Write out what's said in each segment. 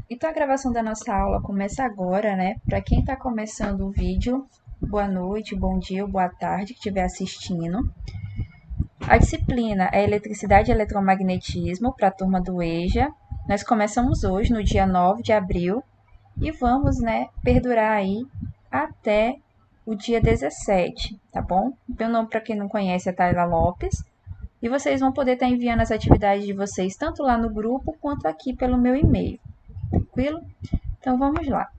Então a gravação da nossa aula começa agora, né? Para quem está começando o vídeo, boa noite, bom dia ou boa tarde que estiver assistindo. A disciplina é Eletricidade e Eletromagnetismo para a turma do EJA. Nós começamos hoje, no dia 9 de abril, e vamos, né, perdurar aí até o dia 17, tá bom? Meu nome, para quem não conhece, é Tayla Lopes. E vocês vão poder estar enviando as atividades de vocês tanto lá no grupo quanto aqui pelo meu e-mail. Tranquilo? Então vamos lá.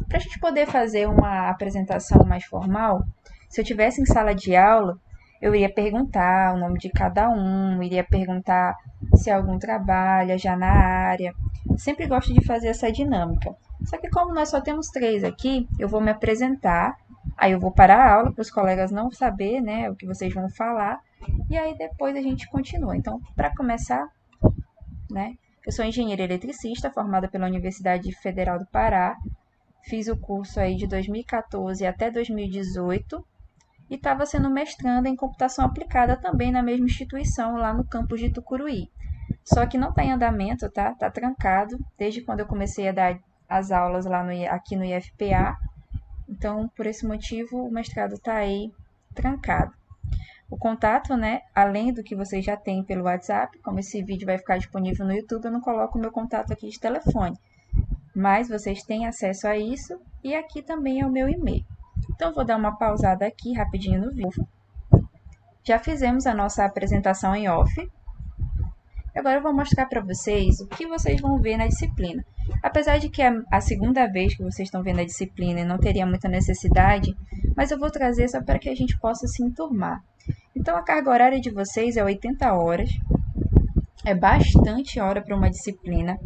Para a gente poder fazer uma apresentação mais formal, se eu tivesse em sala de aula, eu iria perguntar o nome de cada um, iria perguntar se algum trabalha já na área. Sempre gosto de fazer essa dinâmica. Só que como nós só temos três aqui, eu vou me apresentar, aí eu vou parar a aula para os colegas não saber, né, o que vocês vão falar, e aí depois a gente continua. Então, para começar, né, eu sou engenheira eletricista, formada pela Universidade Federal do Pará. Fiz o curso aí de 2014 até 2018 e estava sendo mestranda em computação aplicada também na mesma instituição, lá no campus de Tucuruí. Só que não está em andamento, tá? Está trancado desde quando eu comecei a dar as aulas lá aqui no IFPA. Então, por esse motivo, o mestrado está aí trancado. O contato, né, além do que vocês já têm pelo WhatsApp, como esse vídeo vai ficar disponível no YouTube, eu não coloco o meu contato aqui de telefone. Mas vocês têm acesso a isso e aqui também é o meu e-mail. Então, vou dar uma pausada aqui rapidinho no vídeo. Já fizemos a nossa apresentação em off. Agora eu vou mostrar para vocês o que vocês vão ver na disciplina. Apesar de que é a segunda vez que vocês estão vendo a disciplina e não teria muita necessidade, mas eu vou trazer só para que a gente possa se enturmar. Então, a carga horária de vocês é 80 horas. É bastante hora para uma disciplina.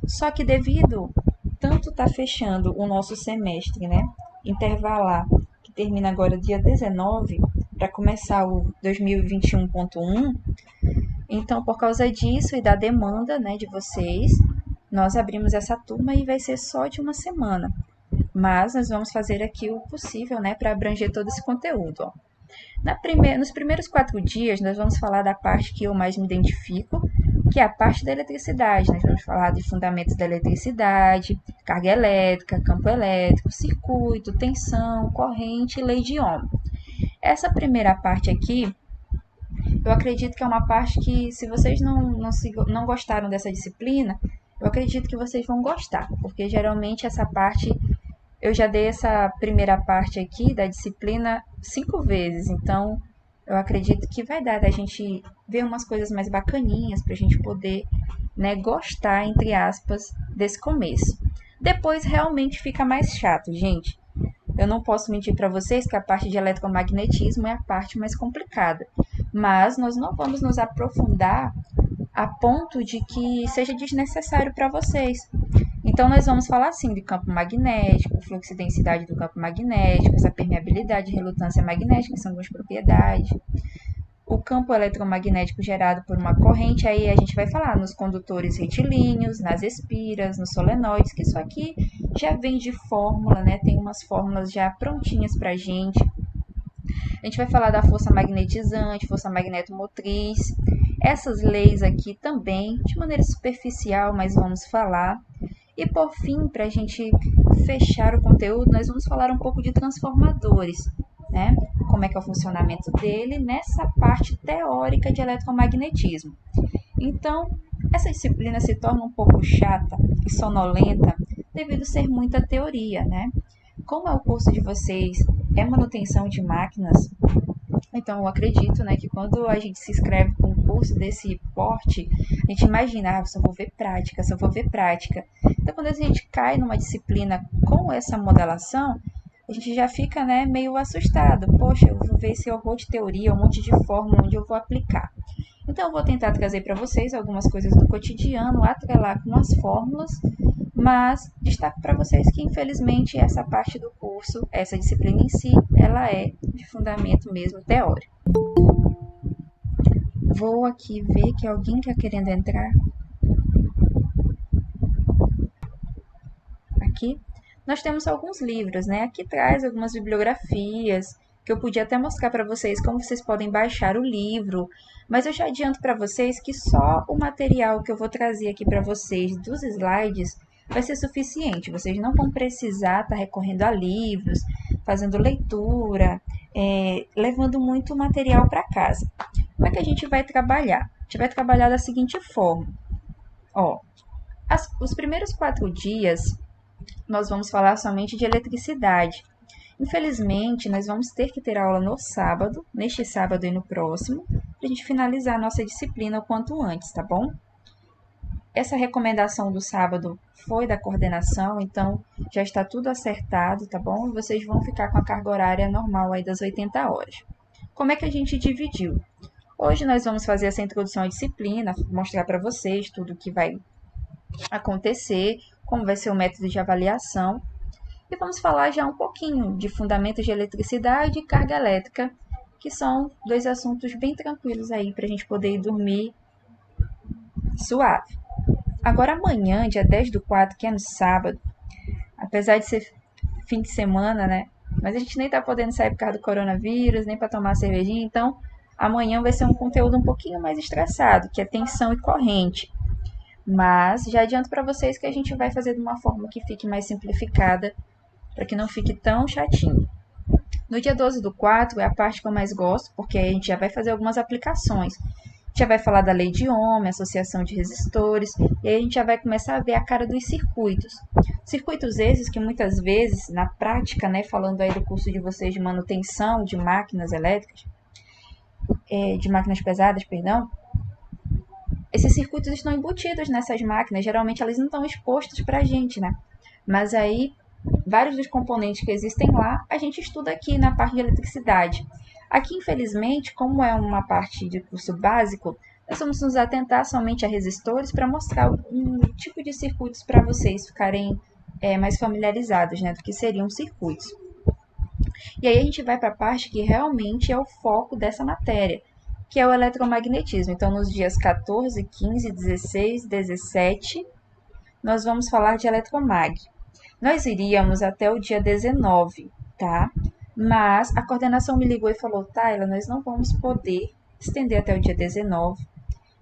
Só que devido tanto tá fechando o nosso semestre, né, intervalar, que termina agora dia 19, para começar o 2021.1, então por causa disso e da demanda, né, de vocês, nós abrimos essa turma e vai ser só de uma semana. Mas nós vamos fazer aqui o possível, né, para abranger todo esse conteúdo, ó. Nos primeiros 4 dias, nós vamos falar da parte que eu mais me identifico, que é a parte da eletricidade. Nós vamos falar de fundamentos da eletricidade, carga elétrica, campo elétrico, circuito, tensão, corrente e lei de Ohm. Essa primeira parte aqui, eu acredito que é uma parte que, se vocês não gostaram dessa disciplina, eu acredito que vocês vão gostar, porque geralmente essa parte eu já dei essa primeira parte aqui da disciplina 5 vezes, então eu acredito que vai dar da gente ver umas coisas mais bacaninhas para a gente poder, né, gostar, entre aspas, desse começo. Depois realmente fica mais chato, gente. Eu não posso mentir para vocês que a parte de eletromagnetismo é a parte mais complicada, mas nós não vamos nos aprofundar a ponto de que seja desnecessário para vocês. Então, nós vamos falar assim de campo magnético, fluxo e densidade do campo magnético, essa permeabilidade e relutância magnética, que são duas propriedades. O campo eletromagnético gerado por uma corrente, aí a gente vai falar nos condutores retilíneos, nas espiras, nos solenoides, que isso aqui já vem de fórmula, né? Tem umas fórmulas já prontinhas pra gente. A gente vai falar da força magnetizante, força magnetomotriz. Essas leis aqui também, de maneira superficial, mas vamos falar. E por fim, para a gente fechar o conteúdo, nós vamos falar um pouco de transformadores, né? Como é que é o funcionamento dele nessa parte teórica de eletromagnetismo. Então, essa disciplina se torna um pouco chata e sonolenta devido a ser muita teoria, né? Como é o curso de vocês é manutenção de máquinas, então eu acredito, né, que quando a gente se inscreve para um curso desse porte, a gente imagina, só vou ver prática, só vou ver prática. Então quando a gente cai numa disciplina com essa modelação, a gente já fica, né, meio assustado. Poxa, eu vou ver esse horror de teoria, um monte de fórmula onde eu vou aplicar. Então eu vou tentar trazer para vocês algumas coisas do cotidiano, atrelar com as fórmulas, mas destaco para vocês que infelizmente essa parte do curso, essa disciplina em si, ela é de fundamento mesmo teórico. Vou aqui ver que alguém está querendo entrar. Aqui nós temos alguns livros, né? Aqui traz algumas bibliografias que eu podia até mostrar para vocês como vocês podem baixar o livro, mas eu já adianto para vocês que só o material que eu vou trazer aqui para vocês dos slides vai ser suficiente. Vocês não vão precisar estar recorrendo a livros, fazendo leitura, levando muito material para casa. Como é que a gente vai trabalhar? A gente vai trabalhar da seguinte forma. Ó, os primeiros 4 dias nós vamos falar somente de eletricidade. Infelizmente, nós vamos ter que ter aula no sábado, neste sábado e no próximo, para a gente finalizar a nossa disciplina o quanto antes, tá bom? Essa recomendação do sábado foi da coordenação, então já está tudo acertado, tá bom? E vocês vão ficar com a carga horária normal aí das 80 horas. Como é que a gente dividiu? Hoje nós vamos fazer essa introdução à disciplina, mostrar para vocês tudo o que vai acontecer, como vai ser o método de avaliação. E vamos falar já um pouquinho de fundamentos de eletricidade e carga elétrica, que são 2 assuntos bem tranquilos aí para a gente poder ir dormir suave. Agora amanhã, dia 10/4, que é no sábado, apesar de ser fim de semana, né? Mas a gente nem tá podendo sair por causa do coronavírus, nem para tomar cervejinha, então amanhã vai ser um conteúdo um pouquinho mais estressado, que é tensão e corrente. Mas já adianto para vocês que a gente vai fazer de uma forma que fique mais simplificada, para que não fique tão chatinho. No dia 12/4 é a parte que eu mais gosto, porque a gente já vai fazer algumas aplicações. A gente já vai falar da lei de Ohm, associação de resistores, e aí a gente já vai começar a ver a cara dos circuitos. Circuitos esses que muitas vezes, na prática, né, falando aí do curso de vocês de manutenção de máquinas elétricas, de máquinas pesadas, perdão, esses circuitos estão embutidos nessas máquinas, geralmente elas não estão expostos para a gente, né? Mas aí, vários dos componentes que existem lá, a gente estuda aqui na parte de eletricidade. Aqui, infelizmente, como é uma parte de curso básico, nós vamos nos atentar somente a resistores para mostrar um tipo de circuitos para vocês ficarem mais familiarizados, né, do que seriam circuitos. E aí a gente vai para a parte que realmente é o foco dessa matéria, que é o eletromagnetismo. Então, nos dias 14, 15, 16, 17, nós vamos falar de eletromag. Nós iríamos até o dia 19, tá? Mas a coordenação me ligou e falou, Tayla, nós não vamos poder estender até o dia 19,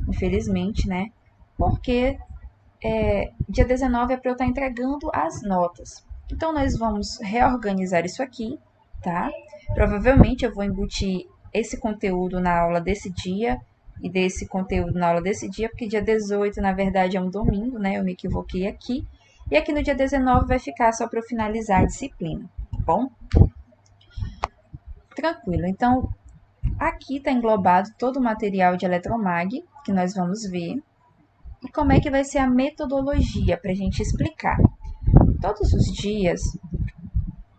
infelizmente, né? Porque dia 19 é para eu estar entregando as notas. Então, nós vamos reorganizar isso aqui, tá? Provavelmente eu vou embutir esse conteúdo na aula desse dia e desse conteúdo na aula desse dia, porque dia 18, na verdade, é um domingo, né? Eu me equivoquei aqui. E aqui no dia 19 vai ficar só para eu finalizar a disciplina, tá bom? Tranquilo. Então, aqui está englobado todo o material de eletromag que nós vamos ver. E como é que vai ser a metodologia para a gente explicar. Todos os dias,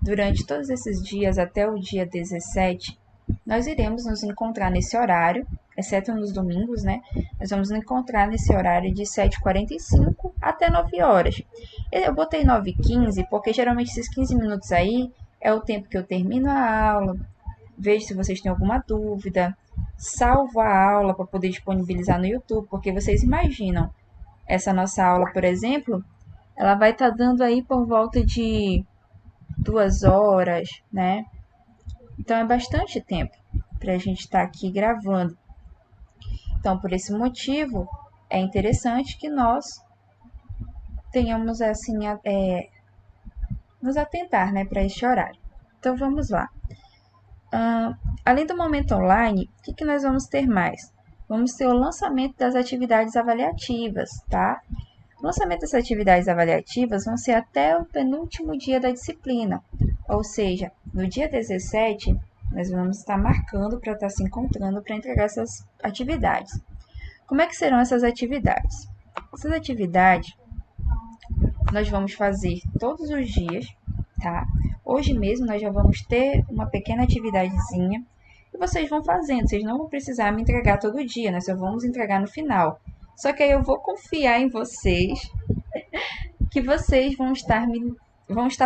durante todos esses dias até o dia 17, nós iremos nos encontrar nesse horário, exceto nos domingos, né? Nós vamos nos encontrar nesse horário de 7h45 até 9 horas. Eu botei 9h15 porque geralmente esses 15 minutos aí é o tempo que eu termino a aula, vejo se vocês têm alguma dúvida, salvo a aula para poder disponibilizar no YouTube, porque vocês imaginam, essa nossa aula, por exemplo, ela vai estar dando aí por volta de 2 horas, né? Então é bastante tempo para a gente estar aqui gravando. Então, por esse motivo, é interessante que nós tenhamos assim, nos atentar, né, para este horário. Então, vamos lá. Além do momento online, o que nós vamos ter mais? Vamos ter o lançamento das atividades avaliativas, tá? O lançamento das atividades avaliativas vão ser até o penúltimo dia da disciplina, ou seja, no dia 17, nós vamos estar marcando para estar se encontrando para entregar essas atividades. Como é que serão essas atividades? Essas atividades nós vamos fazer todos os dias, tá? Hoje mesmo nós já vamos ter uma pequena atividadezinha e vocês vão fazendo, vocês não vão precisar me entregar todo dia, nós só vamos entregar no final. Só que aí eu vou confiar em vocês, que vocês vão estar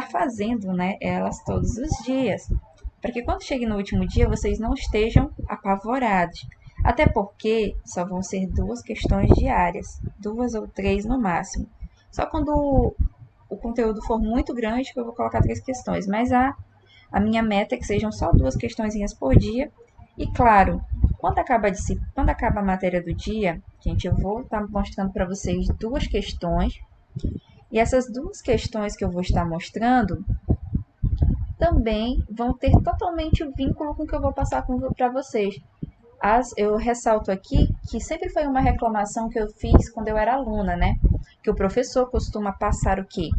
fazendo, né, elas todos os dias. Para que quando chegue no último dia, vocês não estejam apavorados. Até porque só vão ser 2 questões diárias, 2 ou 3 no máximo. Só quando o conteúdo for muito grande que eu vou colocar 3 questões, mas a minha meta é que sejam só 2 questõezinhas por dia. E claro, quando acaba a matéria do dia, gente, eu vou estar mostrando para vocês 2 questões E essas duas questões que eu vou estar mostrando também vão ter totalmente o vínculo com o que eu vou passar para vocês. Eu ressalto aqui que sempre foi uma reclamação que eu fiz quando eu era aluna, né? Que o professor costuma passar o quê?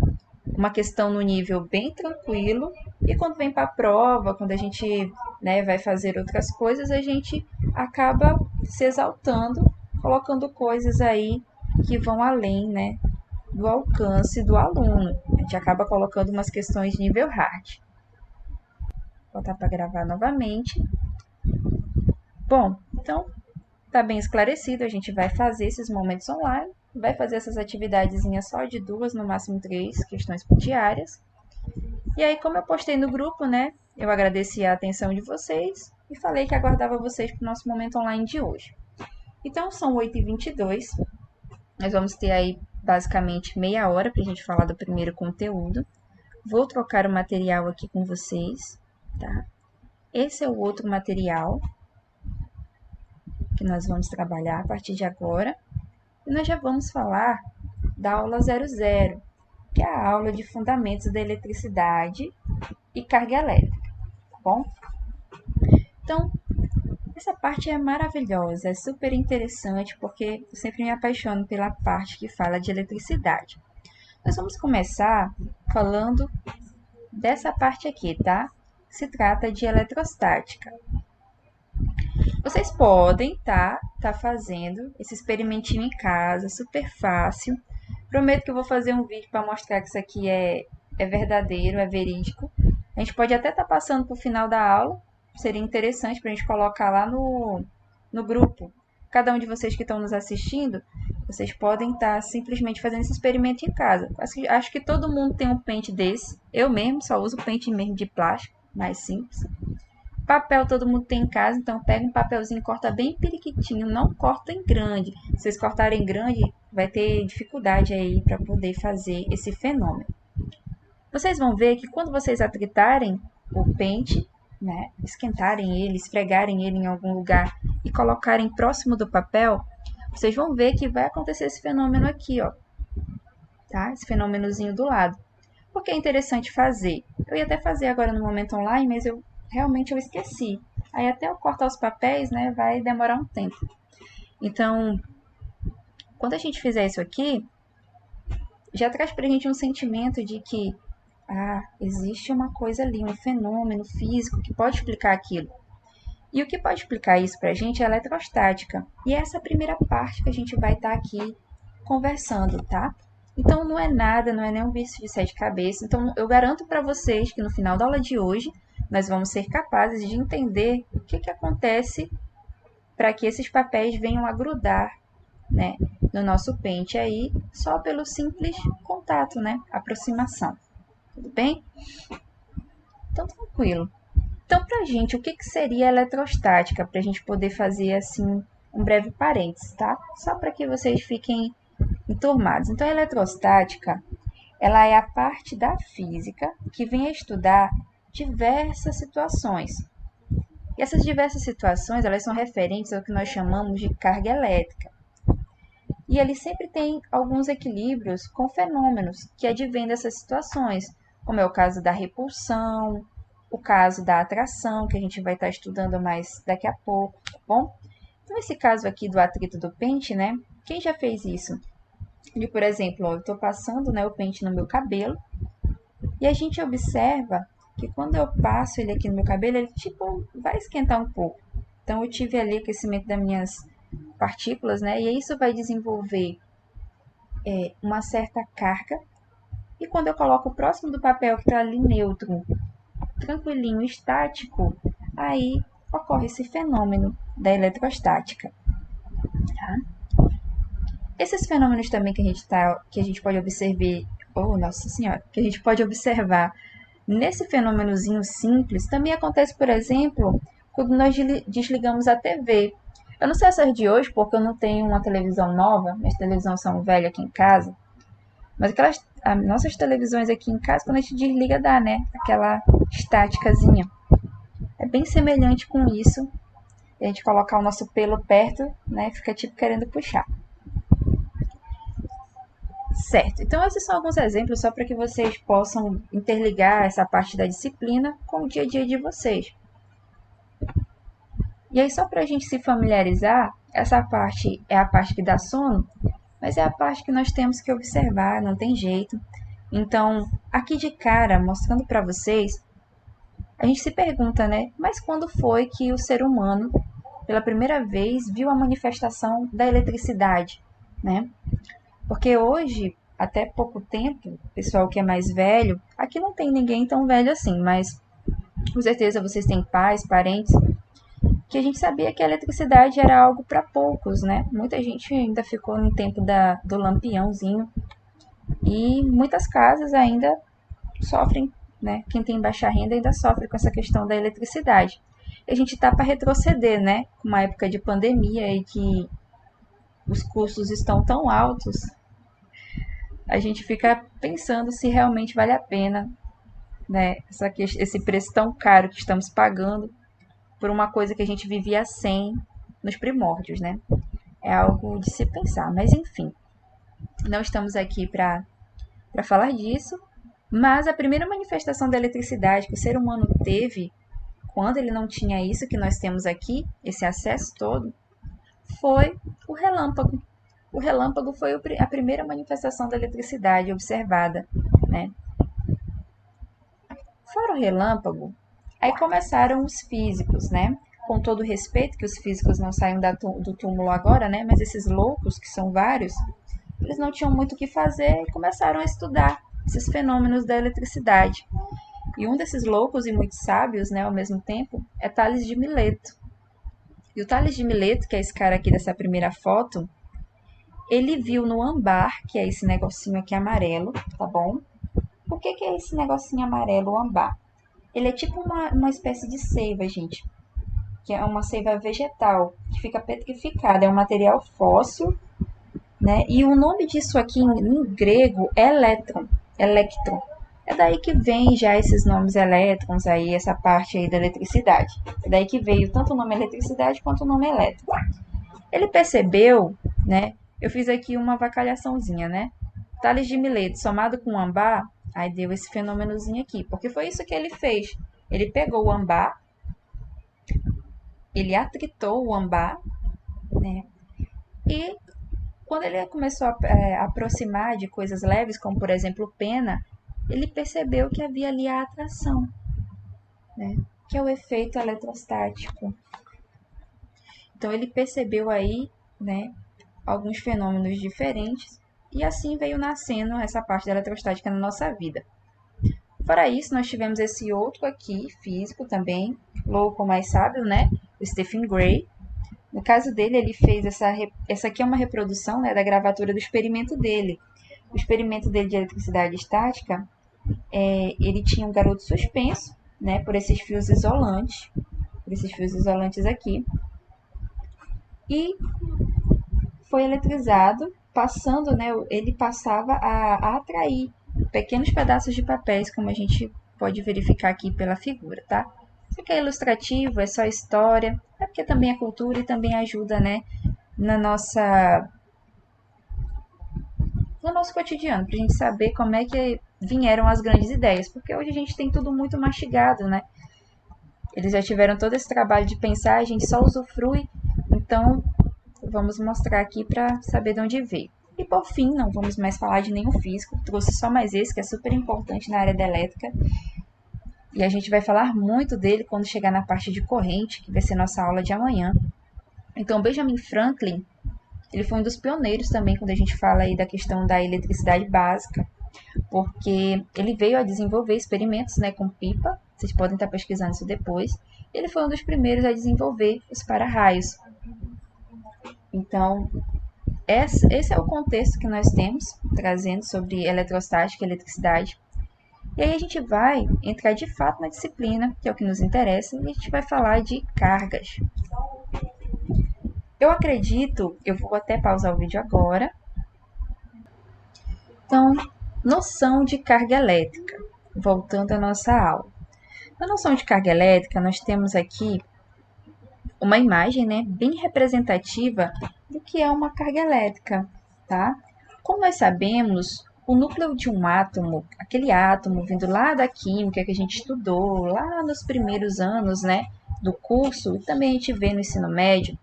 Uma questão no nível bem tranquilo, e quando vem para a prova, quando a gente, né, vai fazer outras coisas, a gente acaba se exaltando, colocando coisas aí que vão além, né, do alcance do aluno. A gente acaba colocando umas questões de nível hard. Vou botar para gravar novamente. Bom, então tá bem esclarecido, a gente vai fazer esses momentos online, vai fazer essas atividadezinhas só de 2, no máximo 3 questões diárias. E aí, como eu postei no grupo, né, eu agradeci a atenção de vocês e falei que aguardava vocês para o nosso momento online de hoje. Então, são 8h22, nós vamos ter aí basicamente meia hora para a gente falar do primeiro conteúdo. Vou trocar o material aqui com vocês, tá? Esse é o outro material que nós vamos trabalhar a partir de agora. E nós já vamos falar da aula 00, que é a aula de fundamentos da eletricidade e carga elétrica, tá bom? Então, essa parte é maravilhosa, é super interessante, porque eu sempre me apaixono pela parte que fala de eletricidade. Nós vamos começar falando dessa parte aqui, tá? Se trata de eletrostática. Vocês podem tá fazendo esse experimentinho em casa, super fácil. Prometo que eu vou fazer um vídeo para mostrar que isso aqui é verdadeiro, é verídico. A gente pode até estar passando para o final da aula, seria interessante para a gente colocar lá no grupo. Cada um de vocês que estão nos assistindo, vocês podem estar simplesmente fazendo esse experimento em casa. Acho que todo mundo tem um pente desse. Eu mesmo só uso pente mesmo de plástico, mais simples. Papel todo mundo tem em casa, então pega um papelzinho, corta bem periquitinho, não corta em grande. Se vocês cortarem grande, vai ter dificuldade aí para poder fazer esse fenômeno. Vocês vão ver que quando vocês atritarem o pente, né, esquentarem ele, esfregarem ele em algum lugar e colocarem próximo do papel, vocês vão ver que vai acontecer esse fenômeno aqui, ó, tá? Esse fenômenozinho do lado. Por que é interessante fazer? Eu ia até fazer agora no momento online, mas realmente eu esqueci. Aí até eu cortar os papéis, né, vai demorar um tempo. Então, quando a gente fizer isso aqui, já traz pra gente um sentimento de que existe uma coisa ali, um fenômeno físico que pode explicar aquilo. E o que pode explicar isso pra gente é a eletrostática. E essa é a primeira parte que a gente vai estar aqui conversando, tá? Então não é nada, não é nem um bicho de sete cabeças. Então eu garanto para vocês que no final da aula de hoje nós vamos ser capazes de entender o que acontece para que esses papéis venham a grudar, né, no nosso pente aí, só pelo simples contato, né, aproximação. Tudo bem? Então, tranquilo. Então, pra gente, o que seria eletrostática? Pra gente poder fazer, assim, um breve parênteses, tá? Só para que vocês fiquem enturmados. Então, a eletrostática, ela é a parte da física que vem a estudar diversas situações. E essas diversas situações, elas são referentes ao que nós chamamos de carga elétrica. E ele sempre tem alguns equilíbrios com fenômenos que advêm dessas situações, como é o caso da repulsão, o caso da atração, que a gente vai estar estudando mais daqui a pouco, tá bom? Então, esse caso aqui do atrito do pente, né? Quem já fez isso? De, por exemplo, eu estou passando, né, o pente no meu cabelo e a gente observa que quando eu passo ele aqui no meu cabelo, ele tipo vai esquentar um pouco. Então, eu tive ali aquecimento das minhas partículas, né? E isso vai desenvolver uma certa carga. E quando eu coloco próximo do papel que está ali neutro, tranquilinho, estático, aí ocorre esse fenômeno da eletrostática. Tá? Esses fenômenos também que a gente pode observar, nossa senhora, que a gente pode observar nesse fenômenozinho simples, também acontece, por exemplo, quando nós desligamos a TV. Eu não sei essas de hoje, porque eu não tenho uma televisão nova, minhas televisões são velhas aqui em casa, mas as nossas televisões aqui em casa, quando a gente desliga, dá, né? Aquela estáticazinha. É bem semelhante com isso. A gente colocar o nosso pelo perto, né? Fica tipo querendo puxar. Certo, então esses são alguns exemplos só para que vocês possam interligar essa parte da disciplina com o dia a dia de vocês. E aí, só para a gente se familiarizar, essa parte é a parte que dá sono, mas é a parte que nós temos que observar, não tem jeito. Então, aqui de cara, mostrando para vocês, a gente se pergunta, né? Mas quando foi que o ser humano, pela primeira vez, viu a manifestação da eletricidade, né? Porque hoje, até pouco tempo, o pessoal que é mais velho, aqui não tem ninguém tão velho assim, mas com certeza vocês têm pais, parentes, que a gente sabia que a eletricidade era algo para poucos, né? Muita gente ainda ficou no tempo do lampiãozinho e muitas casas ainda sofrem, né? Quem tem baixa renda ainda sofre com essa questão da eletricidade. E a gente tá para retroceder, né? Com uma época de pandemia e que os custos estão tão altos, a gente fica pensando se realmente vale a pena, né? Esse preço tão caro que estamos pagando por uma coisa que a gente vivia sem nos primórdios, né? É algo de se pensar, mas enfim, não estamos aqui para falar disso, mas a primeira manifestação da eletricidade que o ser humano teve, quando ele não tinha isso que nós temos aqui, esse acesso todo, foi o relâmpago. O relâmpago foi a primeira manifestação da eletricidade observada, né? Fora o relâmpago, aí começaram os físicos, né? Com todo o respeito que os físicos não saiam do túmulo agora, né? Mas esses loucos, que são vários, eles não tinham muito o que fazer e começaram a estudar esses fenômenos da eletricidade. E um desses loucos e muito sábios, né, ao mesmo tempo, é Tales de Mileto. E o Tales de Mileto, que é esse cara aqui dessa primeira foto, ele viu no âmbar, que é esse negocinho aqui amarelo, tá bom? O que é esse negocinho amarelo, o âmbar? Ele é tipo uma espécie de seiva, gente, que é uma seiva vegetal, que fica petrificada, é um material fóssil, né? E o nome disso aqui em grego é elétron. É daí que vem já esses nomes elétrons aí, essa parte aí da eletricidade. É daí que veio tanto o nome eletricidade quanto o nome elétron. Ele percebeu, né? Eu fiz aqui uma avacalhaçãozinha, né? Tales de Mileto somado com o âmbar, aí deu esse fenômenozinho aqui. Porque foi isso que ele fez. Ele pegou o âmbar, ele atritou o âmbar, né? E quando ele começou a aproximar de coisas leves, como por exemplo pena, ele percebeu que havia ali a atração, né? Que é o efeito eletrostático. Então ele percebeu aí, né, alguns fenômenos diferentes e assim veio nascendo essa parte da eletrostática na nossa vida. Fora isso, nós tivemos esse outro aqui, físico também, louco mais sábio, né? O Stephen Gray. No caso dele, ele fez essa aqui é uma reprodução, né, da gravatura do experimento dele. O experimento dele de eletricidade estática, ele tinha um garoto suspenso, né, por esses fios isolantes aqui, e foi eletrizado, passando, né, ele passava a atrair pequenos pedaços de papéis, como a gente pode verificar aqui pela figura, tá? Isso aqui é ilustrativo, é só história, é porque também é cultura e também ajuda, né, no nosso cotidiano, pra gente saber como é que vieram as grandes ideias, porque hoje a gente tem tudo muito mastigado, né? Eles já tiveram todo esse trabalho de pensar, a gente só usufrui, então vamos mostrar aqui para saber de onde veio. E por fim, não vamos mais falar de nenhum físico, trouxe só mais esse que é super importante na área da elétrica. E a gente vai falar muito dele quando chegar na parte de corrente, que vai ser nossa aula de amanhã. Então, Benjamin Franklin, ele foi um dos pioneiros também quando a gente fala aí da questão da eletricidade básica, porque ele veio a desenvolver experimentos, né, com pipa, vocês podem estar pesquisando isso depois. Ele foi um dos primeiros a desenvolver os para-raios. Então, esse é o contexto que nós temos, trazendo sobre eletrostática e eletricidade. E aí a gente vai entrar de fato na disciplina, que é o que nos interessa, e a gente vai falar de cargas. Eu acredito, eu vou até pausar o vídeo agora. Então, noção de carga elétrica. Voltando à nossa aula. Na noção de carga elétrica, nós temos aqui uma imagem, né, bem representativa do que é uma carga elétrica, tá? Como nós sabemos, o núcleo de um átomo, aquele átomo vindo lá da química que a gente estudou lá nos primeiros anos, né, do curso, e também a gente vê no ensino médio,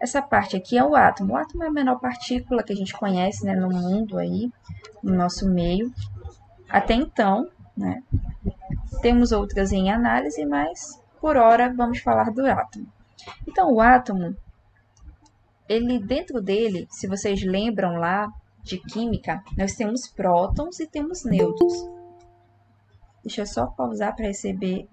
essa parte aqui é o átomo. O átomo é a menor partícula que a gente conhece, né, no mundo aí, no nosso meio. Até então, né, temos outras em análise, mas por hora vamos falar do átomo. Então, o átomo, ele dentro dele, se vocês lembram lá de química, nós temos prótons e temos nêutrons. Deixa eu só pausar para receber.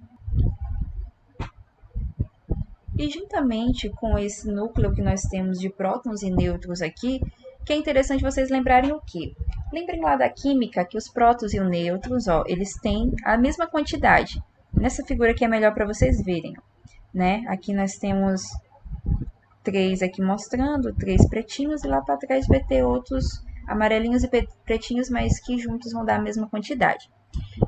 E juntamente com esse núcleo que nós temos de prótons e nêutrons aqui, que é interessante vocês lembrarem o quê? Lembrem lá da química que os prótons e os nêutrons, ó, eles têm a mesma quantidade. Nessa figura aqui é melhor para vocês verem, né? Aqui nós temos 3 aqui mostrando, 3 pretinhos, e lá para trás vai ter outros amarelinhos e pretinhos, mas que juntos vão dar a mesma quantidade.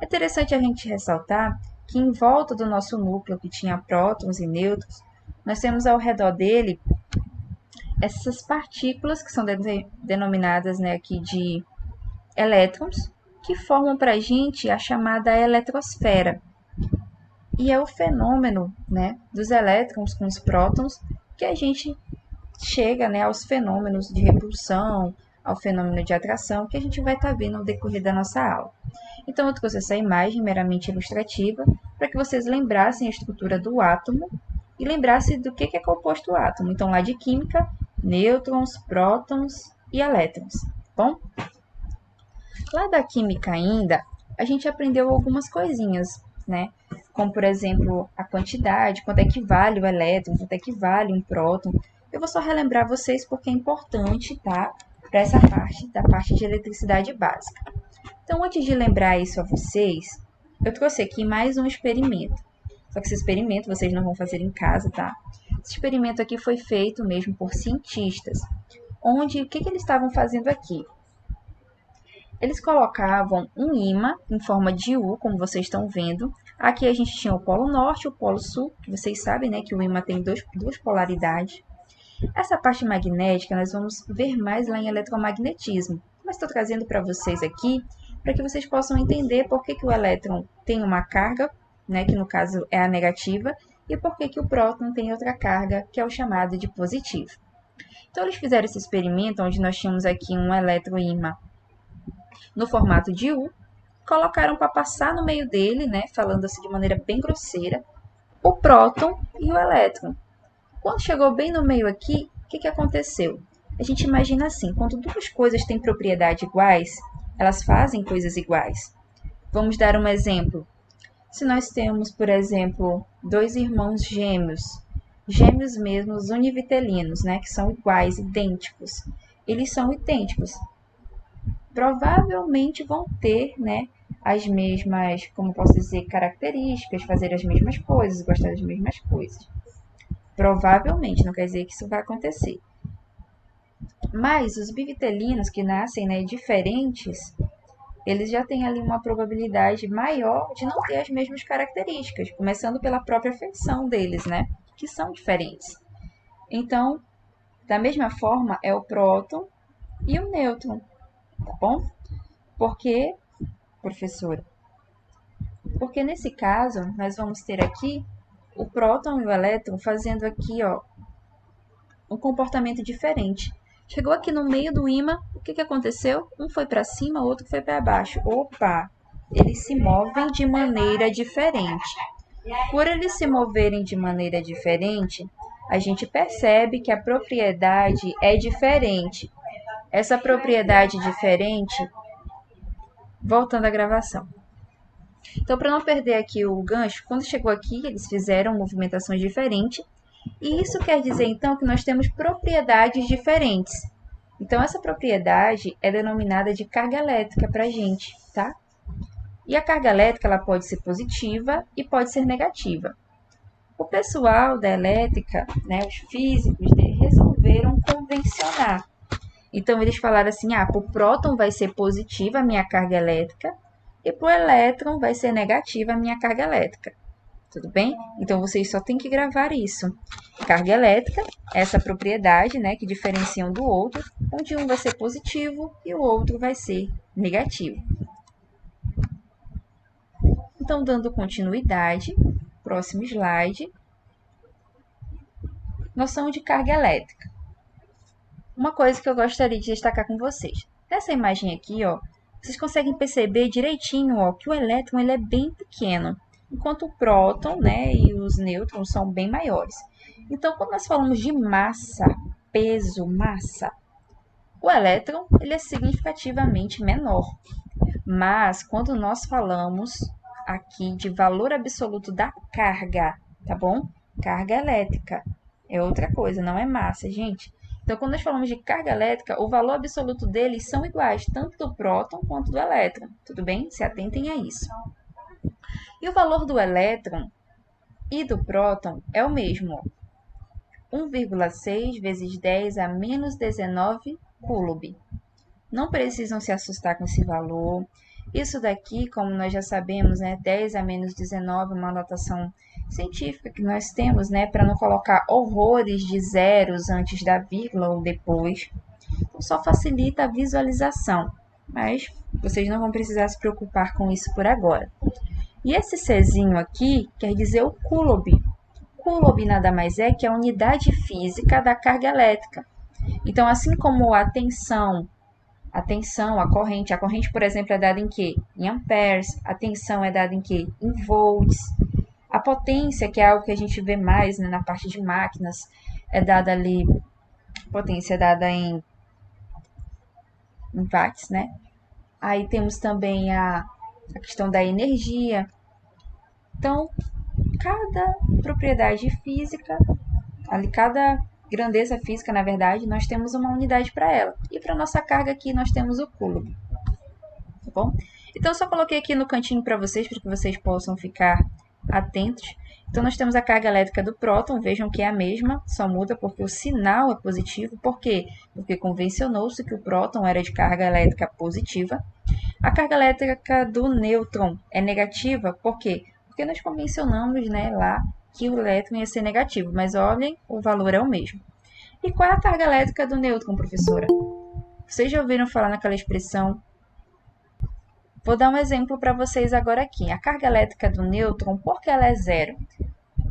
É interessante a gente ressaltar que em volta do nosso núcleo, que tinha prótons e nêutrons, nós temos ao redor dele essas partículas que são denominadas, né, aqui de elétrons, que formam para a gente a chamada eletrosfera. E é o fenômeno, né, dos elétrons com os prótons que a gente chega, né, aos fenômenos de repulsão, ao fenômeno de atração, que a gente vai estar vendo no decorrer da nossa aula. Então, eu trouxe essa imagem meramente ilustrativa para que vocês lembrassem a estrutura do átomo e lembrassem do que é composto o átomo. Então, lá de química, nêutrons, prótons e elétrons. Bom, lá da química ainda, a gente aprendeu algumas coisinhas, né? Como, por exemplo, a quantidade, quanto é que vale o elétron, quanto é que vale um próton. Eu vou só relembrar vocês porque é importante, tá? Para essa parte, da parte de eletricidade básica. Então, antes de lembrar isso a vocês, eu trouxe aqui mais um experimento. Só que esse experimento vocês não vão fazer em casa, tá? Esse experimento aqui foi feito mesmo por cientistas. Onde, o que eles estavam fazendo aqui? Eles colocavam um ímã em forma de U, como vocês estão vendo. Aqui a gente tinha o polo norte e o polo sul, que vocês sabem, né, que o ímã tem duas polaridades. Essa parte magnética nós vamos ver mais lá em eletromagnetismo. Mas estou trazendo para vocês aqui, para que vocês possam entender por que o elétron tem uma carga, né, que no caso é a negativa, e por que o próton tem outra carga, que é o chamado de positivo. Então, eles fizeram esse experimento, onde nós tínhamos aqui um eletroímã no formato de U, colocaram para passar no meio dele, né, falando assim de maneira bem grosseira, o próton e o elétron. Quando chegou bem no meio aqui, o que aconteceu? A gente imagina assim, quando duas coisas têm propriedades iguais, elas fazem coisas iguais. Vamos dar um exemplo. Se nós temos, por exemplo, dois irmãos gêmeos, gêmeos mesmos univitelinos, né, que são iguais, idênticos. Eles são idênticos. Provavelmente vão ter, né, as mesmas, como posso dizer, características, fazer as mesmas coisas, gostar das mesmas coisas. Provavelmente, não quer dizer que isso vai acontecer. Mas os bivitelinos que nascem, né, diferentes, eles já têm ali uma probabilidade maior de não ter as mesmas características, começando pela própria feição deles, né, que são diferentes. Então, da mesma forma, é o próton e o nêutron, tá bom? Por quê, professora? Porque nesse caso, nós vamos ter aqui o próton e o elétron fazendo aqui, ó, um comportamento diferente. Chegou aqui no meio do ímã, o que aconteceu? Um foi para cima, o outro foi para baixo. Opa! Eles se movem de maneira diferente. Por eles se moverem de maneira diferente, a gente percebe que a propriedade é diferente. Essa propriedade diferente, voltando à gravação. Então, para não perder aqui o gancho, quando chegou aqui, eles fizeram movimentações diferentes. E isso quer dizer, então, que nós temos propriedades diferentes. Então, essa propriedade é denominada de carga elétrica para a gente, tá? E a carga elétrica ela pode ser positiva e pode ser negativa. O pessoal da elétrica, né, os físicos, resolveram convencionar. Então, eles falaram assim, para o próton vai ser positiva a minha carga elétrica e para o elétron vai ser negativa a minha carga elétrica. Tudo bem? Então, vocês só têm que gravar isso. Carga elétrica, essa propriedade, né, que diferencia um do outro, onde um vai ser positivo e o outro vai ser negativo. Então, dando continuidade, próximo slide, noção de carga elétrica. Uma coisa que eu gostaria de destacar com vocês. Nessa imagem aqui, ó, vocês conseguem perceber direitinho, ó, que o elétron ele é bem pequeno, enquanto o próton, né, e os nêutrons são bem maiores. Então, quando nós falamos de massa, peso, massa, o elétron ele é significativamente menor. Mas, quando nós falamos aqui de valor absoluto da carga, tá bom? Carga elétrica é outra coisa, não é massa, gente. Então, quando nós falamos de carga elétrica, o valor absoluto deles são iguais, tanto do próton quanto do elétron. Tudo bem? Se atentem a isso. E o valor do elétron e do próton é o mesmo. 1,6 vezes 10 a menos 19 coulomb. Não precisam se assustar com esse valor. Isso daqui, como nós já sabemos, né, 10 a menos 19 é uma notação científica que nós temos, né, para não colocar horrores de zeros antes da vírgula ou depois. Então, só facilita a visualização, mas vocês não vão precisar se preocupar com isso por agora. E esse Czinho aqui quer dizer o coulomb. Coulomb nada mais é que a unidade física da carga elétrica. Então, assim como a tensão, a corrente, por exemplo, é dada em quê? Em amperes. A tensão é dada em quê? Em volts. A potência, que é algo que a gente vê mais, né, na parte de máquinas, é dada ali, potência é dada em watts, né? Aí temos também a questão da energia. Então, cada propriedade física, ali cada grandeza física, na verdade, nós temos uma unidade para ela. E para nossa carga aqui, nós temos o coulomb. Tá bom? Então, eu só coloquei aqui no cantinho para que vocês possam ficar atentos. Então, nós temos a carga elétrica do próton, vejam que é a mesma, só muda porque o sinal é positivo. Por quê? Porque convencionou-se que o próton era de carga elétrica positiva. A carga elétrica do nêutron é negativa, por quê? Porque nós convencionamos, né, lá que o elétron ia ser negativo, mas olhem, o valor é o mesmo. E qual é a carga elétrica do nêutron, professora? Vocês já ouviram falar naquela expressão? Vou dar um exemplo para vocês agora aqui. A carga elétrica do nêutron, por que ela é zero?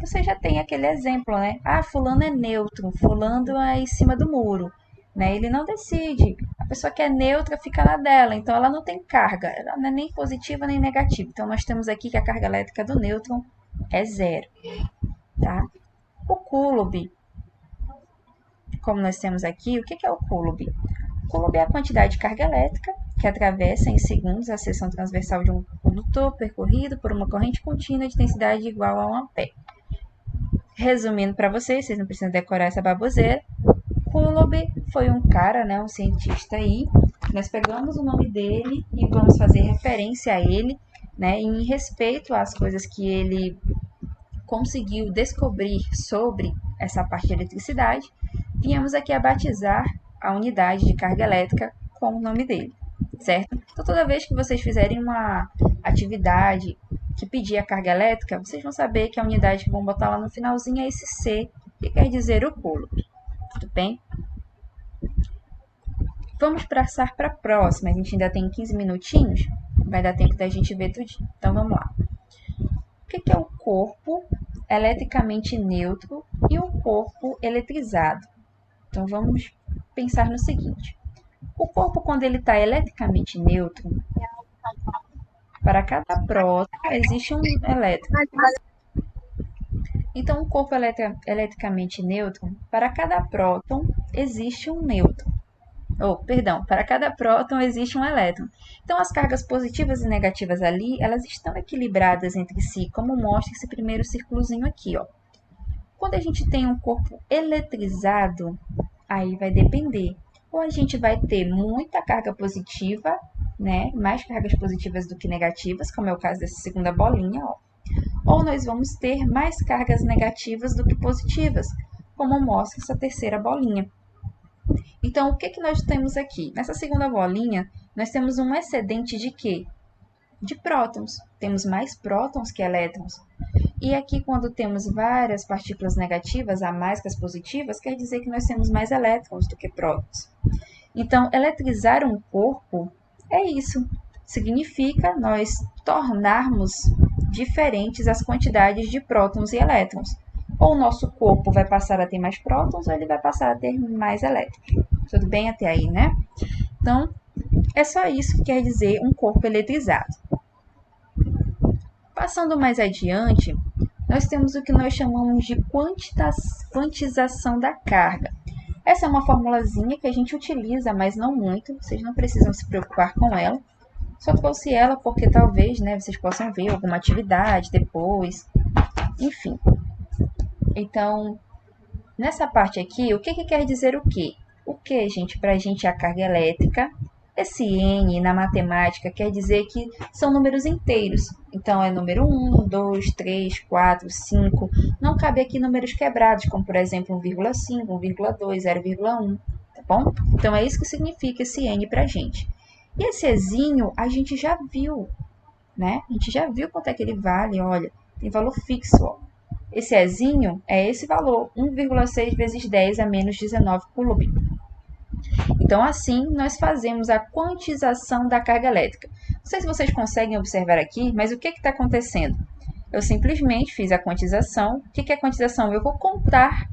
Você já tem aquele exemplo, né? Ah, fulano é nêutron, fulano é em cima do muro. Né? Ele não decide. A pessoa que é neutra fica na dela, então ela não tem carga. Ela não é nem positiva nem negativa. Então, nós temos aqui que a carga elétrica do nêutron é zero. Tá? O coulomb, como nós temos aqui, o que é o coulomb? O coulomb é a quantidade de carga elétrica que atravessa em segundos a seção transversal de um condutor percorrido por uma corrente contínua de intensidade igual a 1 ampere. Resumindo para vocês não precisam decorar essa baboseira. Coulomb foi um cara, né, um cientista aí. Nós pegamos o nome dele e vamos fazer referência a ele, né, em respeito às coisas que ele conseguiu descobrir sobre essa parte de eletricidade. Viemos aqui a batizar a unidade de carga elétrica com o nome dele, certo? Então, toda vez que vocês fizerem uma atividade que pedir a carga elétrica, vocês vão saber que a unidade que vão botar lá no finalzinho é esse C, que quer dizer o coulomb. Tudo bem? Vamos passar para a próxima. A gente ainda tem 15 minutinhos. Vai dar tempo da gente ver tudinho. Então, vamos lá. O que é o corpo eletricamente neutro e o corpo eletrizado? Então, vamos pensar no seguinte. O corpo, quando ele está eletricamente neutro, para cada próton existe um elétron. Então, o corpo eletricamente neutro, para cada próton existe um nêutron. Para cada próton existe um elétron. Então, as cargas positivas e negativas ali, elas estão equilibradas entre si, como mostra esse primeiro círculozinho aqui, ó. Quando a gente tem um corpo eletrizado, aí vai depender. Ou a gente vai ter muita carga positiva, né? Mais cargas positivas do que negativas, como é o caso dessa segunda bolinha, ó. Ou nós vamos ter mais cargas negativas do que positivas, como mostra essa terceira bolinha. Então, o que nós temos aqui? Nessa segunda bolinha, nós temos um excedente de quê? De prótons. Temos mais prótons que elétrons. E aqui, quando temos várias partículas negativas a mais que as positivas, quer dizer que nós temos mais elétrons do que prótons. Então, eletrizar um corpo é isso. Significa nós tornarmos diferentes as quantidades de prótons e elétrons. Ou o nosso corpo vai passar a ter mais prótons, ou ele vai passar a ter mais elétrons. Tudo bem até aí, né? Então, é só isso que quer dizer um corpo eletrizado. Passando mais adiante, nós temos o que nós chamamos de quantização da carga. Essa é uma formulazinha que a gente utiliza, mas não muito, vocês não precisam se preocupar com ela. Só trouxe ela porque talvez, né, vocês possam ver alguma atividade depois, enfim. Então, nessa parte aqui, o que quer dizer o quê? O que, gente, para a gente é a carga elétrica? Esse N na matemática quer dizer que são números inteiros. Então, é número 1, 2, 3, 4, 5. Não cabe aqui números quebrados, como, por exemplo, 1,5, 1,2, 0,1. Tá bom? Então, é isso que significa esse N para a gente. E esse Ezinho a gente já viu, né? A gente já viu quanto é que ele vale, olha. Tem valor fixo, ó. Esse Ezinho é esse valor, 1,6 vezes 10 a menos 19 coulomb. Então, assim, nós fazemos a quantização da carga elétrica. Não sei se vocês conseguem observar aqui, mas o que está acontecendo? Eu simplesmente fiz a quantização. O que é quantização? Eu vou contar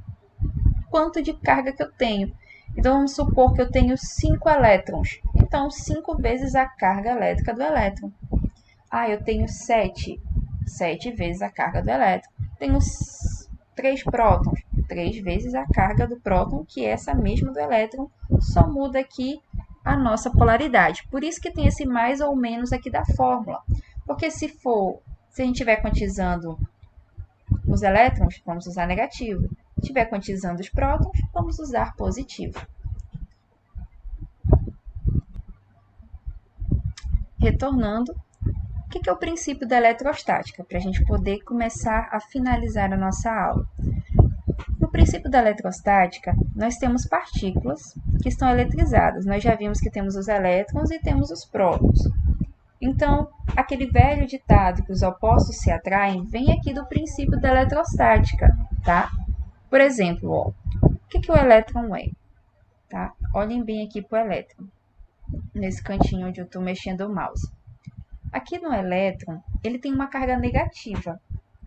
quanto de carga que eu tenho. Então, vamos supor que eu tenho 5 elétrons. Então, 5 vezes a carga elétrica do elétron. Ah, eu tenho 7. 7 vezes a carga do elétron. Tenho 3 prótons. 3 vezes a carga do próton, que é essa mesma do elétron, só muda aqui a nossa polaridade. Por isso que tem esse mais ou menos aqui da fórmula. Porque se a gente estiver quantizando os elétrons, vamos usar negativo. Se estiver quantizando os prótons, vamos usar positivo. Retornando, o que é o princípio da eletrostática? Para a gente poder começar a finalizar a nossa aula. No princípio da eletrostática, nós temos partículas que estão eletrizadas. Nós já vimos que temos os elétrons e temos os prótons. Então, aquele velho ditado que os opostos se atraem vem aqui do princípio da eletrostática, tá? Por exemplo, ó, o que o elétron é? Tá? Olhem bem aqui para o elétron, nesse cantinho onde eu estou mexendo o mouse. Aqui no elétron, ele tem uma carga negativa.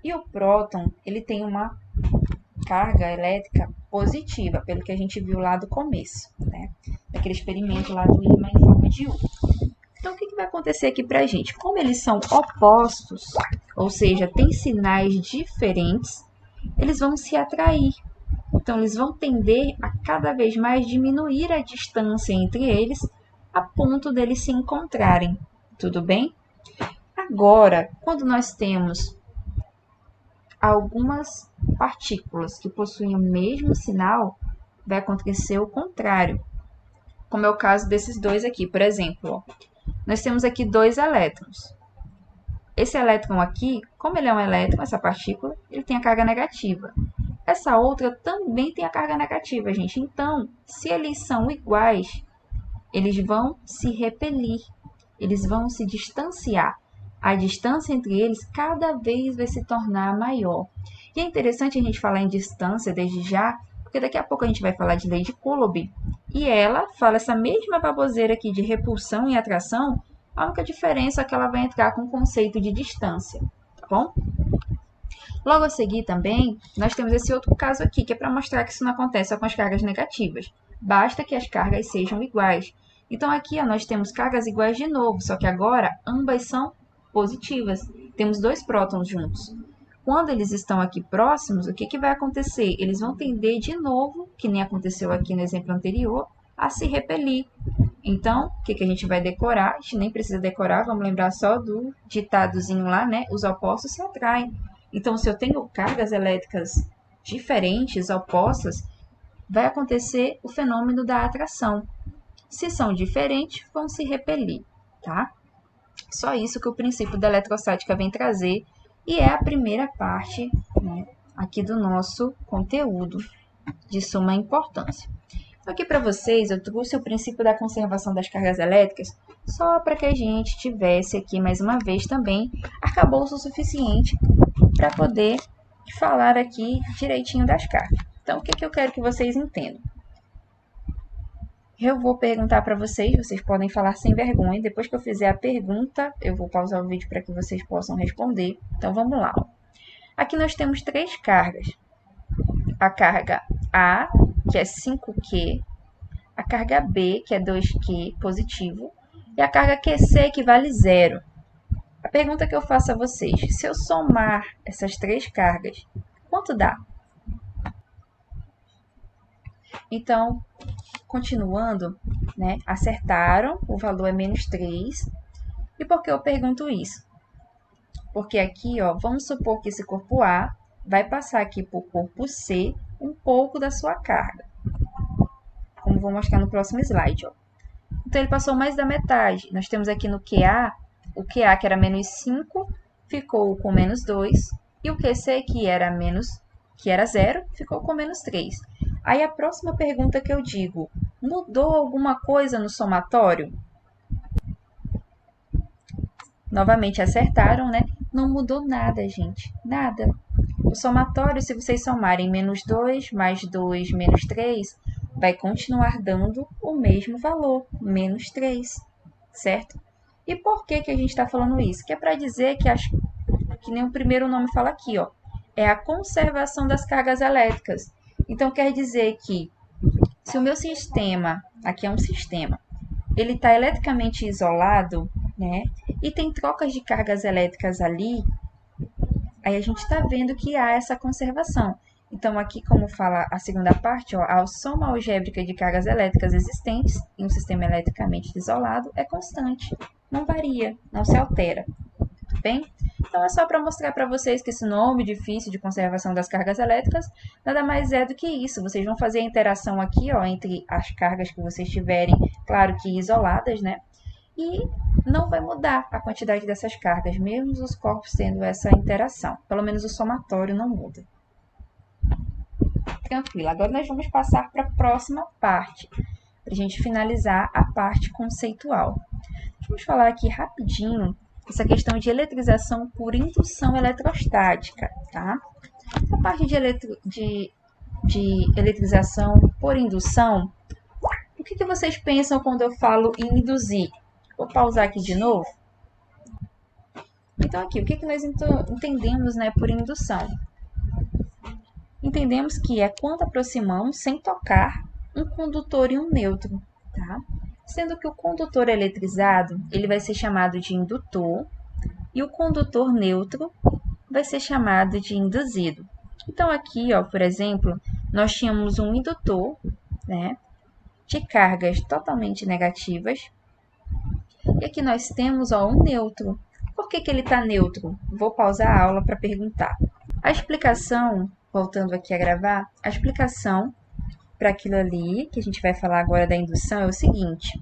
E o próton, ele tem uma carga elétrica positiva, pelo que a gente viu lá do começo, né? Daquele experimento lá do ímã em forma de U. Então, o que vai acontecer aqui pra gente? Como eles são opostos, ou seja, têm sinais diferentes, eles vão se atrair. Então, eles vão tender a cada vez mais diminuir a distância entre eles, a ponto deles se encontrarem. Tudo bem? Agora, quando nós temos algumas partículas que possuem o mesmo sinal, vai acontecer o contrário. Como é o caso desses dois aqui. Por exemplo, ó, nós temos aqui 2 elétrons. Esse elétron aqui, como ele é um elétron, essa partícula, ele tem a carga negativa. Essa outra também tem a carga negativa, gente. Então, se eles são iguais, eles vão se repelir, eles vão se distanciar. A distância entre eles cada vez vai se tornar maior. E é interessante a gente falar em distância desde já, porque daqui a pouco a gente vai falar de lei de Coulomb. E ela fala essa mesma baboseira aqui de repulsão e atração, a única diferença é que ela vai entrar com o conceito de distância, tá bom? Logo a seguir também, nós temos esse outro caso aqui, que é para mostrar que isso não acontece só com as cargas negativas. Basta que as cargas sejam iguais. Então aqui ó, nós temos cargas iguais de novo, só que agora ambas são positivas. Temos 2 prótons juntos. Quando eles estão aqui próximos, o que vai acontecer? Eles vão tender de novo, que nem aconteceu aqui no exemplo anterior, a se repelir. Então, o que a gente vai decorar? A gente nem precisa decorar, vamos lembrar só do ditadozinho lá, né? Os opostos se atraem. Então, se eu tenho cargas elétricas diferentes, opostas, vai acontecer o fenômeno da atração. Se são diferentes, vão se repelir, tá? Só isso que o princípio da eletrostática vem trazer e é a primeira parte, né, aqui do nosso conteúdo de suma importância. Então, aqui para vocês eu trouxe o princípio da conservação das cargas elétricas só para que a gente tivesse aqui mais uma vez também arcabouço suficiente para poder falar aqui direitinho das cargas. Então, o que eu quero que vocês entendam? Eu vou perguntar para vocês podem falar sem vergonha. Depois que eu fizer a pergunta, eu vou pausar o vídeo para que vocês possam responder. Então, vamos lá. Aqui nós temos 3 cargas. A carga A, que é 5Q, a carga B, que é 2Q positivo, e a carga QC, que vale 0. A pergunta que eu faço a vocês, se eu somar essas 3 cargas, quanto dá? Então, continuando, né, acertaram, o valor é menos 3. E por que eu pergunto isso? Porque aqui, ó, vamos supor que esse corpo A vai passar aqui para o corpo C um pouco da sua carga. Como vou mostrar no próximo slide, ó. Então, ele passou mais da metade. Nós temos aqui no QA, o QA que era menos 5, ficou com menos 2. E o QC, que era 0, ficou com menos 3. Aí, a próxima pergunta que eu digo, mudou alguma coisa no somatório? Novamente acertaram, né? Não mudou nada, gente. Nada. O somatório, se vocês somarem menos 2 mais 2 menos 3, vai continuar dando o mesmo valor, menos 3, certo? E por que a gente está falando isso? Que é para dizer que nem o primeiro nome fala aqui, ó, é a conservação das cargas elétricas. Então, quer dizer que se o meu sistema, aqui é um sistema, ele está eletricamente isolado, né? E tem trocas de cargas elétricas ali, aí a gente está vendo que há essa conservação. Então, aqui, como fala a segunda parte, ó, a soma algébrica de cargas elétricas existentes em um sistema eletricamente isolado é constante, não varia, não se altera. Tudo bem? Então, é só para mostrar para vocês que esse nome difícil de conservação das cargas elétricas nada mais é do que isso. Vocês vão fazer a interação aqui, ó, entre as cargas que vocês tiverem, claro que isoladas, né? E não vai mudar a quantidade dessas cargas, mesmo os corpos tendo essa interação. Pelo menos o somatório não muda. Tranquilo. Agora nós vamos passar para a próxima parte, para a gente finalizar a parte conceitual. Vamos falar aqui rapidinho essa questão de eletrização por indução eletrostática, tá? A parte de eletrização por indução, o que vocês pensam quando eu falo em induzir? Vou pausar aqui de novo. Então, aqui, o que nós entendemos, né, por indução? Entendemos que é quando aproximamos, sem tocar, um condutor e um nêutron, tá? Sendo que o condutor eletrizado, ele vai ser chamado de indutor, e o condutor neutro vai ser chamado de induzido. Então, aqui, ó, por exemplo, nós tínhamos um indutor, né, de cargas totalmente negativas, e aqui nós temos, ó, um neutro. Por que ele está neutro? Vou pausar a aula para perguntar. A explicação, voltando aqui a gravar, a explicação para aquilo ali, que a gente vai falar agora da indução, é o seguinte.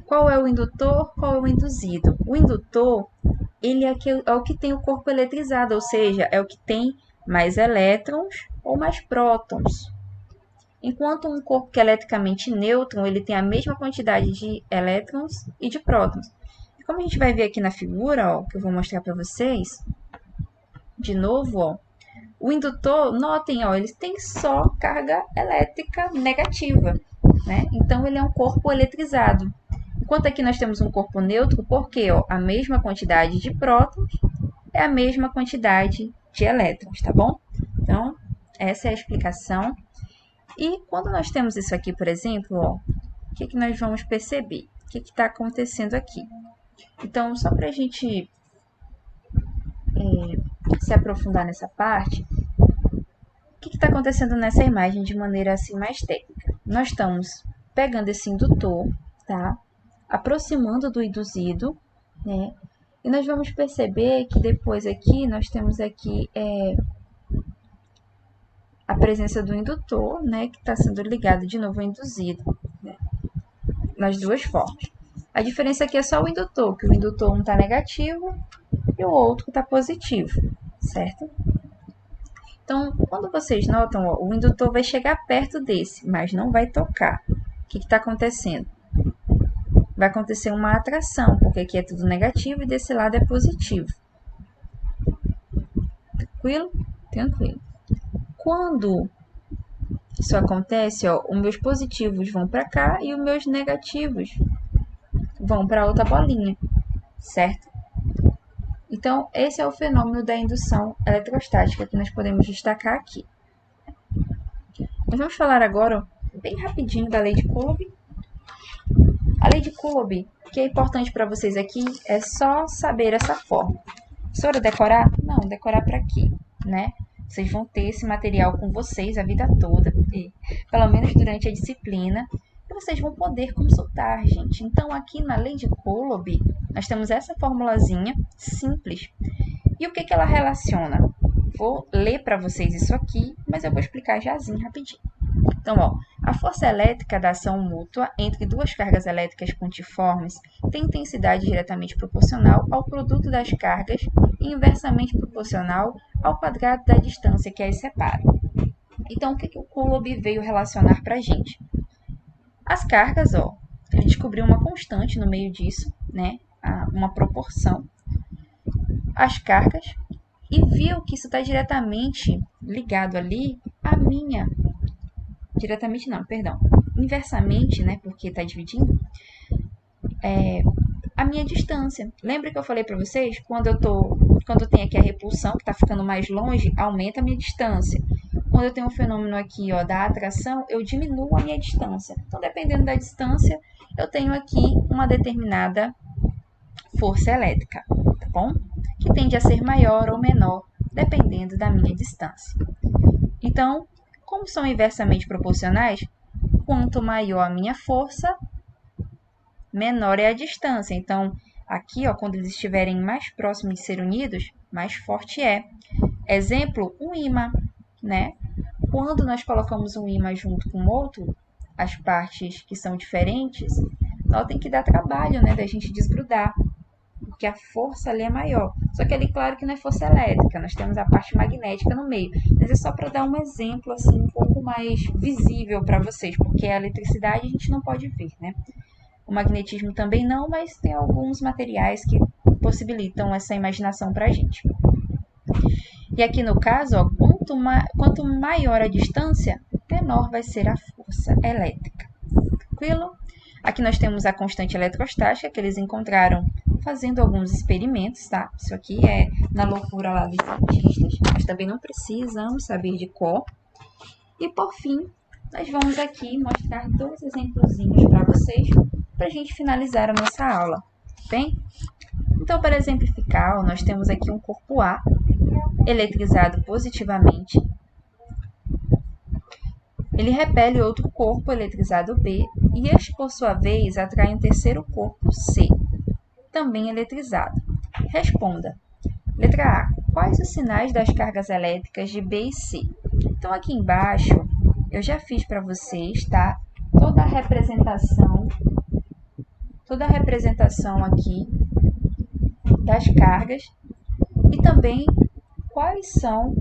Qual é o indutor? Qual é o induzido? O indutor, ele é o que tem o corpo eletrizado, ou seja, é o que tem mais elétrons ou mais prótons. Enquanto um corpo que é eletricamente nêutron, ele tem a mesma quantidade de elétrons e de prótons. E como a gente vai ver aqui na figura, ó, que eu vou mostrar para vocês, de novo, ó, o indutor, notem, ó, ele tem só carga elétrica negativa, né? Então, ele é um corpo eletrizado. Enquanto aqui nós temos um corpo neutro, porque ó, a mesma quantidade de prótons é a mesma quantidade de elétrons, tá bom? Então, essa é a explicação. E quando nós temos isso aqui, por exemplo, ó, o que nós vamos perceber? O que está acontecendo aqui? Então, só para a gente se aprofundar nessa parte, o que está acontecendo nessa imagem de maneira assim mais técnica? Nós estamos pegando esse indutor, tá? Aproximando do induzido, né? E nós vamos perceber que depois aqui nós temos aqui a presença do indutor, né, que está sendo ligado de novo ao induzido, né, nas duas formas. A diferença aqui é só o indutor, que o indutor um está negativo e o outro está positivo, certo? Então, quando vocês notam, ó, o indutor vai chegar perto desse, mas não vai tocar. O que está acontecendo? Vai acontecer uma atração, porque aqui é tudo negativo e desse lado é positivo. Tranquilo? Tranquilo. Quando isso acontece, ó, os meus positivos vão para cá e os meus negativos vão para outra bolinha, certo? Então, esse é o fenômeno da indução eletrostática que nós podemos destacar aqui. Nós vamos falar agora, bem rapidinho, da lei de Coulomb. A lei de Coulomb, o que é importante para vocês aqui é só saber essa fórmula. Professora, decorar? Não, decorar para quê, né? Vocês vão ter esse material com vocês a vida toda, pelo menos durante a disciplina, e vocês vão poder consultar, gente. Então, aqui na lei de Coulomb, nós temos essa formulazinha simples. E o que ela relaciona? Vou ler para vocês isso aqui, mas eu vou explicar jazinho rapidinho. Então, ó, a força elétrica da ação mútua entre duas cargas elétricas pontiformes tem intensidade diretamente proporcional ao produto das cargas e inversamente proporcional ao quadrado da distância que as separa. Então, o que o Coulomb veio relacionar para a gente? As cargas, ó, ele descobriu uma constante no meio disso, né? Uma proporção. As cargas, e viu que isso está diretamente ligado ali à minha. Diretamente não, perdão. Inversamente, né? Porque está dividindo. A minha distância. Lembra que eu falei para vocês? Quando eu tenho aqui a repulsão, que está ficando mais longe, aumenta a minha distância. Quando eu tenho um fenômeno aqui, ó, da atração, eu diminuo a minha distância. Então, dependendo da distância, eu tenho aqui uma determinada força elétrica, tá bom? Que tende a ser maior ou menor, dependendo da minha distância. Então, como são inversamente proporcionais, quanto maior a minha força, menor é a distância. Então, aqui, ó, quando eles estiverem mais próximos de ser unidos, mais forte é. Exemplo, um ímã, né? Quando nós colocamos um ímã junto com outro, as partes que são diferentes, notem que dá trabalho, né, da gente desgrudar, porque a força ali é maior. Só que ali, claro que não é força elétrica, nós temos a parte magnética no meio. Mas é só para dar um exemplo, assim, um pouco mais visível para vocês, porque a eletricidade a gente não pode ver, né? O magnetismo também não, mas tem alguns materiais que possibilitam essa imaginação para a gente. E aqui no caso, ó, quanto maior a distância, menor vai ser a força elétrica. Tranquilo? Aqui nós temos a constante eletrostática que eles encontraram fazendo alguns experimentos, tá? Isso aqui é na loucura lá dos cientistas, mas também não precisamos saber de cor. E por fim, nós vamos aqui mostrar dois exemplozinhos para vocês, para a gente finalizar a nossa aula, bem? Então, para exemplificar, nós temos aqui um corpo A, eletrizado positivamente. Ele repele outro corpo eletrizado B, e este, por sua vez, atrai um terceiro corpo C, também eletrizado. Responda. Letra A. Quais os sinais das cargas elétricas de B e C? Então, aqui embaixo, eu já fiz para vocês, tá? Toda a representação aqui das cargas e também quais são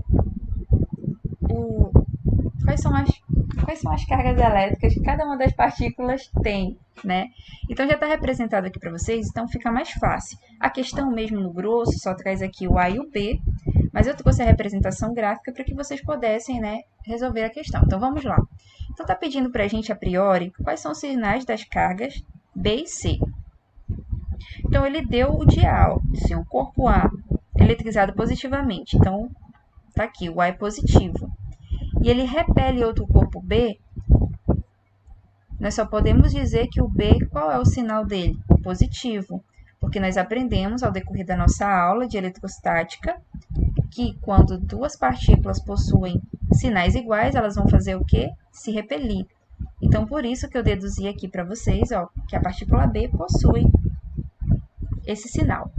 as cargas elétricas que cada uma das partículas tem, né? Então, já está representado aqui para vocês, então fica mais fácil. A questão mesmo no grosso só traz aqui o A e o B, mas eu trouxe a representação gráfica para que vocês pudessem, né, resolver a questão. Então, vamos lá. Então, está pedindo para a gente, a priori, quais são os sinais das cargas B e C. Então, ele deu o de A, assim, o corpo A eletrizado positivamente. Então, está aqui, o A é positivo. E ele repele outro corpo B, nós só podemos dizer que o B, qual é o sinal dele? Positivo, porque nós aprendemos ao decorrer da nossa aula de eletrostática que quando duas partículas possuem sinais iguais, elas vão fazer o quê? Se repelir. Então, por isso que eu deduzi aqui para vocês, ó, que a partícula B possui esse sinal.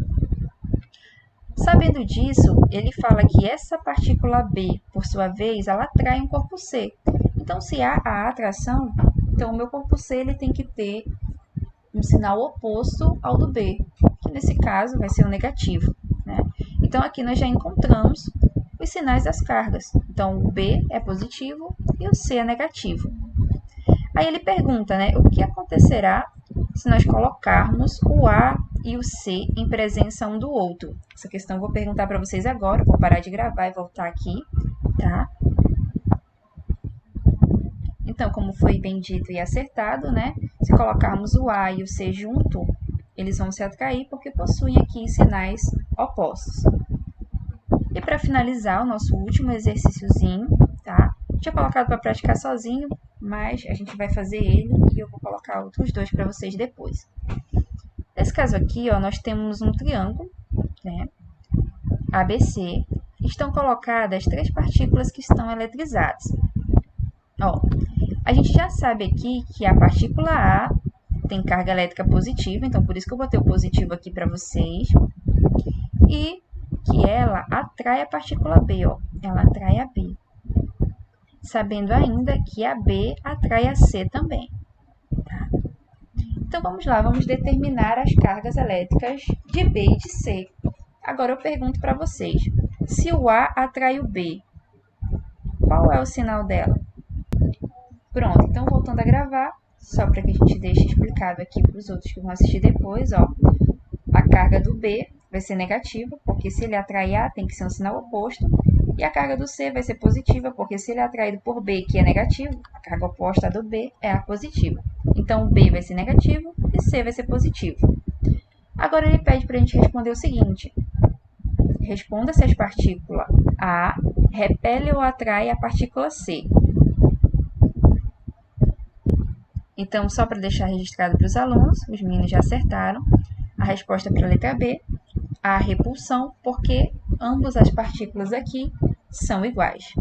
Sabendo disso, ele fala que essa partícula B, por sua vez, ela atrai um corpo C. Então, se há a atração, então o meu corpo C ele tem que ter um sinal oposto ao do B, que nesse caso vai ser o negativo, né? Então, aqui nós já encontramos os sinais das cargas. Então, o B é positivo e o C é negativo. Aí ele pergunta, né, o que acontecerá se nós colocarmos o A e o C em presença um do outro? Essa questão eu vou perguntar para vocês agora, vou parar de gravar e voltar aqui, tá? Então, como foi bem dito e acertado, né? Se colocarmos o A e o C junto, eles vão se atrair porque possuem aqui sinais opostos. E para finalizar o nosso último exercíciozinho, tá? Tinha colocado para praticar sozinho, mas a gente vai fazer ele e eu vou colocar outros dois para vocês depois. Nesse caso aqui, ó, nós temos um triângulo, né? ABC. Estão colocadas 3 partículas que estão eletrizadas. Ó, a gente já sabe aqui que a partícula A tem carga elétrica positiva, então por isso que eu botei o positivo aqui para vocês. E que ela atrai a partícula B, ó. Ela atrai a B. Sabendo ainda que a B atrai a C também. Tá? Então vamos lá, vamos determinar as cargas elétricas de B e de C. Agora eu pergunto para vocês, se o A atrai o B, qual é o sinal dela? Pronto, então voltando a gravar, só para que a gente deixe explicado aqui para os outros que vão assistir depois, ó. A carga do B vai ser negativa, porque se ele atrair A, tem que ser um sinal oposto. E a carga do C vai ser positiva, porque se ele é atraído por B, que é negativo, a carga oposta do B é a positiva. Então, B vai ser negativo e C vai ser positivo. Agora, ele pede para a gente responder o seguinte. Responda se a partícula A repele ou atrai a partícula C. Então, só para deixar registrado para os alunos, os meninos já acertaram. A resposta para a letra B, a repulsão, porque ambas as partículas aqui são iguais.